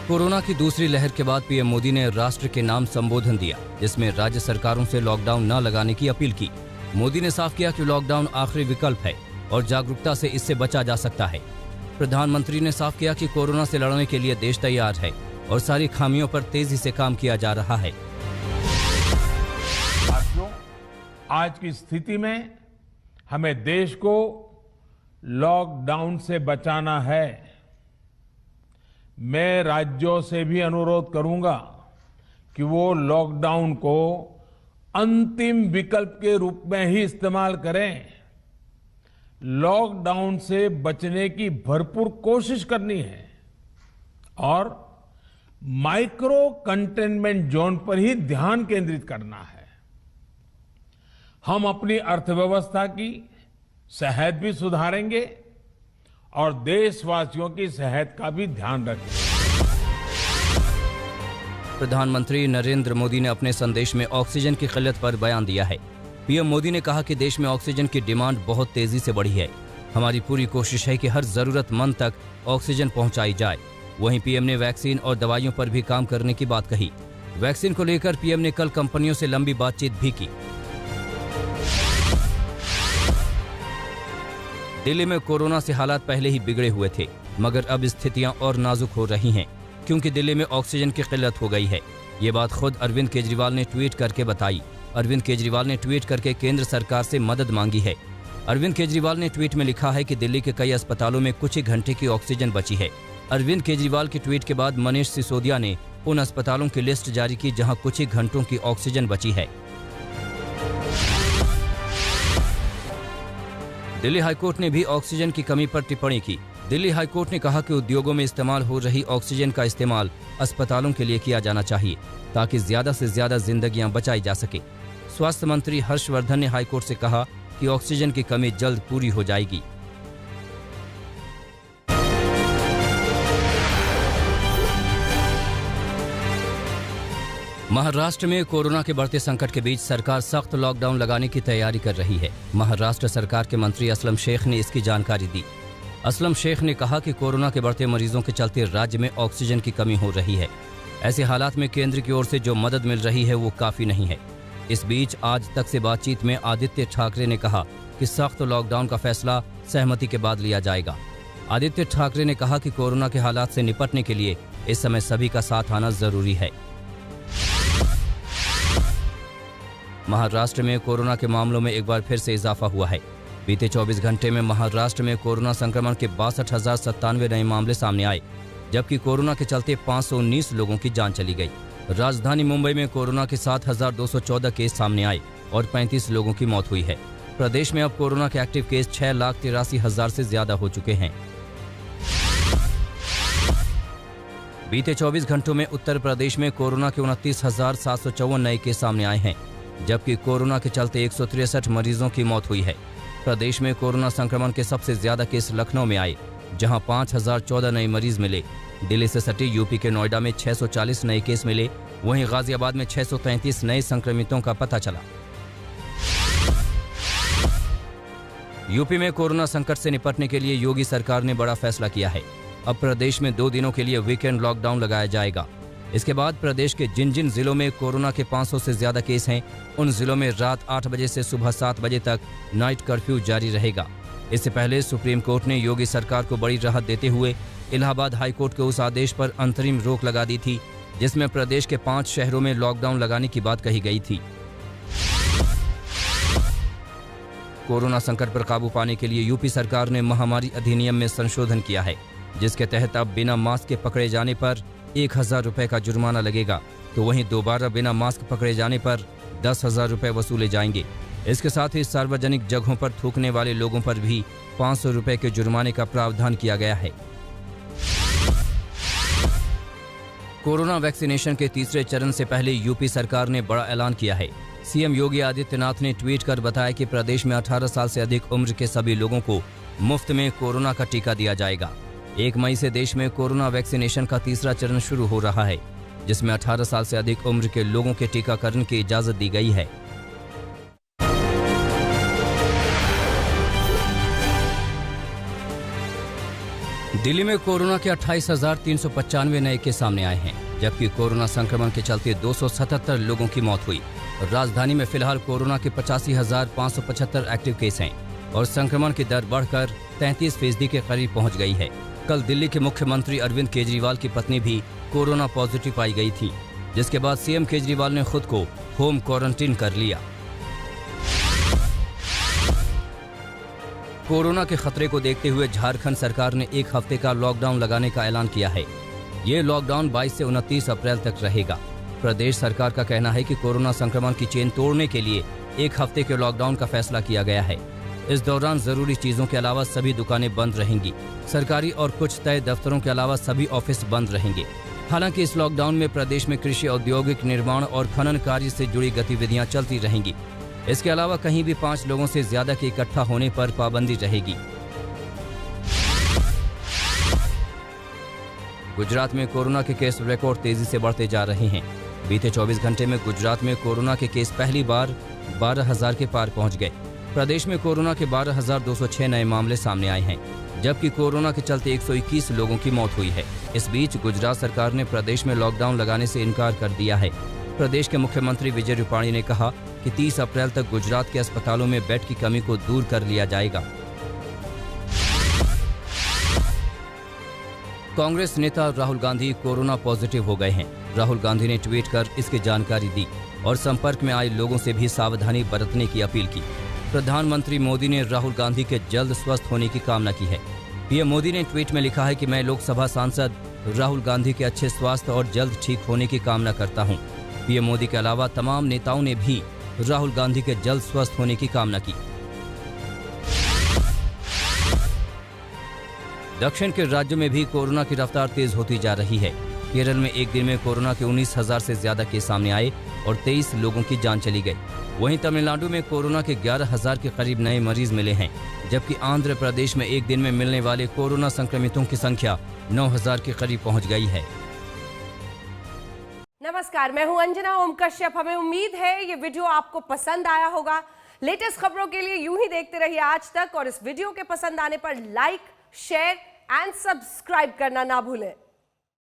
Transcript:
Corona की दूसरी लहर के बाद पीएम मोदी ने राष्ट्र के नाम संबोधन दिया, जिसमें राज्य सरकारों से लॉकडाउन न लगाने की अपील की। मोदी ने साफ किया कि लॉकडाउन आखिरी विकल्प है और जागरूकता से इससे बचा जा सकता है। प्रधानमंत्री ने साफ किया कि कोरोना से लड़ने के लिए देश तैयार है और सारी खामियों पर तेजी से काम किया जा रहा है। साथियों, आज की स्थिति में हमें देश को लॉकडाउन से बचाना है। मैं राज्यों से भी अनुरोध करूंगा कि वो लॉकडाउन को अंतिम विकल्प के रूप में ही इस्तेमाल करें। लॉकडाउन से बचने की भरपूर कोशिश करनी है और माइक्रो कंटेनमेंट जोन पर ही ध्यान केंद्रित करना है। हम अपनी अर्थव्यवस्था की सेहत भी सुधारेंगे और देशवासियों की सेहत का भी ध्यान रखेंगे। प्रधानमंत्री नरेंद्र मोदी ने अपने संदेश में ऑक्सीजन की किल्लत पर बयान दिया है। पीएम मोदी ने कहा कि देश में ऑक्सीजन की डिमांड बहुत तेजी से बढ़ी है। हमारी पूरी कोशिश है कि हर जरूरतमंद तक ऑक्सीजन पहुंचाई जाए। वहीं पीएम ने वैक्सीन और दवाइयों पर भी काम करने की बात कही। वैक्सीन को लेकर पीएम ने कल कंपनियों से लंबी बातचीत भी की। दिल्ली में कोरोना से हालात पहले ही बिगड़े हुए थे, मगर अब स्थितियां और नाजुक हो रही हैं क्योंकि दिल्ली में ऑक्सीजन की किल्लत हो गई है। ये बात खुद अरविंद केजरीवाल ने ट्वीट करके बताई। अरविंद केजरीवाल ने ट्वीट करके केंद्र सरकार से मदद मांगी है। अरविंद केजरीवाल ने ट्वीट में लिखा है कि दिल्ली के कई अस्पतालों में कुछ ही घंटे की ऑक्सीजन बची है। अरविंद केजरीवाल के ट्वीट के बाद मनीष सिसोदिया ने उन अस्पतालों की लिस्ट जारी की जहां कुछ ही घंटों की ऑक्सीजन बची है। दिल्ली हाईकोर्ट ने भी ऑक्सीजन की कमी पर टिप्पणी की। दिल्ली हाईकोर्ट ने कहा कि उद्योगों में इस्तेमाल हो रही ऑक्सीजन का इस्तेमाल अस्पतालों के लिए किया जाना चाहिए ताकि ज्यादा से ज्यादा जिंदगियां बचाई जा सके। स्वास्थ्य मंत्री हर्षवर्धन ने हाईकोर्ट से कहा कि ऑक्सीजन की कमी जल्द पूरी हो जाएगी। महाराष्ट्र में कोरोना के बढ़ते संकट के बीच सरकार सख्त लॉकडाउन लगाने की तैयारी कर रही है। महाराष्ट्र सरकार के मंत्री असलम शेख ने इसकी जानकारी दी। असलम शेख ने कहा कि कोरोना के बढ़ते मरीजों के चलते राज्य में ऑक्सीजन की कमी हो रही है। ऐसे हालात में केंद्र की ओर से जो मदद मिल रही है वो काफी नहीं है। इस बीच आज तक से बातचीत में आदित्य ठाकरे ने कहा कि सख्त लॉकडाउन का फैसला सहमति के बाद लिया जाएगा। आदित्य ठाकरे ने कहा कि कोरोना के हालात से निपटने के लिए इस समय सभी का साथ आना जरूरी है। महाराष्ट्र में कोरोना के मामलों में एक बार फिर से इजाफा हुआ है। बीते 24 घंटे में महाराष्ट्र में कोरोना संक्रमण के 62,097 नए मामले सामने आए, जबकि कोरोना के चलते 519 लोगों की जान चली गई। राजधानी मुंबई में कोरोना के 7,214 केस सामने आए और 35 लोगों की मौत हुई है। प्रदेश में अब कोरोना के एक्टिव केस 6,83,000 से ज्यादा हो चुके हैं। बीते 24 घंटों में उत्तर प्रदेश में कोरोना के 29,754 नए केस सामने आए हैं, जबकि कोरोना के चलते 163 मरीजों की मौत हुई है। प्रदेश में कोरोना संक्रमण के सबसे ज्यादा केस लखनऊ में आए, जहां 5,014 नए मरीज मिले। दिल्ली से सटे यूपी के नोएडा में 640 नए केस मिले। वहीं गाजियाबाद में 633 नए संक्रमितों का पता चला। यूपी में कोरोना संकट से निपटने के लिए योगी सरकार ने बड़ा फैसला किया है। अब प्रदेश में 2 दिनों के लिए वीकेंड लॉकडाउन लगाया जाएगा। इसके बाद प्रदेश के जिन जिन जिलों में कोरोना के 500 से ज्यादा केस हैं, उन जिलों में रात 8 बजे से सुबह 7 बजे तक नाइट कर्फ्यू जारी रहेगा। इससे पहले सुप्रीम कोर्ट ने योगी सरकार को बड़ी राहत देते हुए इलाहाबाद हाई कोर्ट के उस आदेश पर अंतरिम रोक लगा दी थी, जिसमें प्रदेश के 5 शहरों में लॉकडाउन लगाने की बात कही गई थी। कोरोना संकट पर काबू पाने के लिए यूपी सरकार ने महामारी अधिनियम में संशोधन किया है, जिसके तहत अब बिना मास्क के पकड़े जाने पर 1,000 रुपए का जुर्माना लगेगा, तो वहीं दोबारा बिना मास्क पकड़े जाने पर 10,000 रुपए वसूले जाएंगे। इसके साथ ही सार्वजनिक जगहों पर थूकने वाले लोगों पर भी 500 रुपए के जुर्माने का प्रावधान किया गया है। कोरोना वैक्सीनेशन के तीसरे चरण से पहले यूपी सरकार ने बड़ा ऐलान किया है। सीएम योगी आदित्यनाथ ने ट्वीट कर बताया कि प्रदेश में 18 साल से अधिक उम्र के सभी लोगों को मुफ्त में कोरोना का टीका दिया जाएगा। 1 मई से देश में कोरोना वैक्सीनेशन का तीसरा चरण शुरू हो रहा है, जिसमें 18 साल से अधिक उम्र के लोगों के टीकाकरण की इजाजत दी गई है। दिल्ली में कोरोना के 28,395 नए केस सामने आए हैं, जबकि कोरोना संक्रमण के चलते 277 लोगों की मौत हुई। राजधानी में फिलहाल कोरोना के 85,575 एक्टिव केस हैं और संक्रमण की दर बढ़कर 33% के करीब पहुंच गई है। कल दिल्ली के मुख्यमंत्री अरविंद केजरीवाल की पत्नी भी कोरोना पॉजिटिव पाई गई थी, जिसके बाद सीएम केजरीवाल ने खुद को होम क्वारंटीन कर लिया। कोरोना के खतरे को देखते हुए झारखंड सरकार ने 1 हफ्ते का लॉकडाउन लगाने का ऐलान किया है। ये लॉकडाउन 22 से 29 अप्रैल तक रहेगा। प्रदेश सरकार का कहना है कि कोरोना संक्रमण की चेन तोड़ने के लिए 1 हफ्ते के लॉकडाउन का फैसला किया गया है। इस दौरान जरूरी चीजों के अलावा सभी दुकानें बंद रहेंगी। सरकारी और कुछ तय दफ्तरों के अलावा सभी ऑफिस बंद रहेंगे। हालांकि इस लॉकडाउन में प्रदेश में कृषि, औद्योगिक निर्माण और खनन कार्य से जुड़ी गतिविधियां चलती रहेंगी। इसके अलावा कहीं भी 5 लोगों से ज्यादा के इकट्ठा होने पर पाबंदी रहेगी। गुजरात में कोरोना के केस रिकॉर्ड तेजी से बढ़ते जा रहे हैं। बीते 24 घंटे में गुजरात में कोरोना के केस पहली बार 12,000 के पार पहुंच गए। प्रदेश में कोरोना के 12,206 नए मामले सामने आए हैं, जबकि कोरोना के चलते 121 लोगों की मौत हुई है। इस बीच गुजरात सरकार ने प्रदेश में लॉकडाउन लगाने से इनकार कर दिया है। प्रदेश के मुख्यमंत्री विजय रूपाणी ने कहा कि 30 अप्रैल तक गुजरात के अस्पतालों में बेड की कमी को दूर कर लिया जाएगा। कांग्रेस नेता राहुल गांधी कोरोना पॉजिटिव हो गए हैं। राहुल गांधी ने ट्वीट कर इसकी जानकारी दी और संपर्क में आए लोगों से भी सावधानी बरतने की अपील की। प्रधानमंत्री मोदी ने राहुल गांधी के जल्द स्वस्थ होने की कामना की है। पीएम मोदी ने ट्वीट में लिखा है कि मैं लोकसभा सांसद राहुल गांधी के अच्छे स्वास्थ्य और जल्द ठीक होने की कामना करता हूं। पीएम मोदी के अलावा तमाम नेताओं ने भी राहुल गांधी के जल्द स्वस्थ होने की कामना की। दक्षिण के राज्यों में भी कोरोना की रफ्तार तेज होती जा रही है। केरल में एक दिन में कोरोना के 19,000 से ज्यादा केस सामने आए और 23 लोगों की जान चली गई। वहीं तमिलनाडु में कोरोना के 11,000 के करीब नए मरीज मिले हैं, जबकि आंध्र प्रदेश में एक दिन में मिलने वाले कोरोना संक्रमितों की संख्या 9,000 के करीब पहुंच गई है। नमस्कार, मैं हूं अंजना ओम कश्यप। हमें उम्मीद है ये वीडियो आपको पसंद आया होगा। लेटेस्ट खबरों के लिए यूं ही देखते रहिए आज तक, और इस वीडियो के पसंद आने पर लाइक, शेयर एंड सब्सक्राइब करना ना भूलें।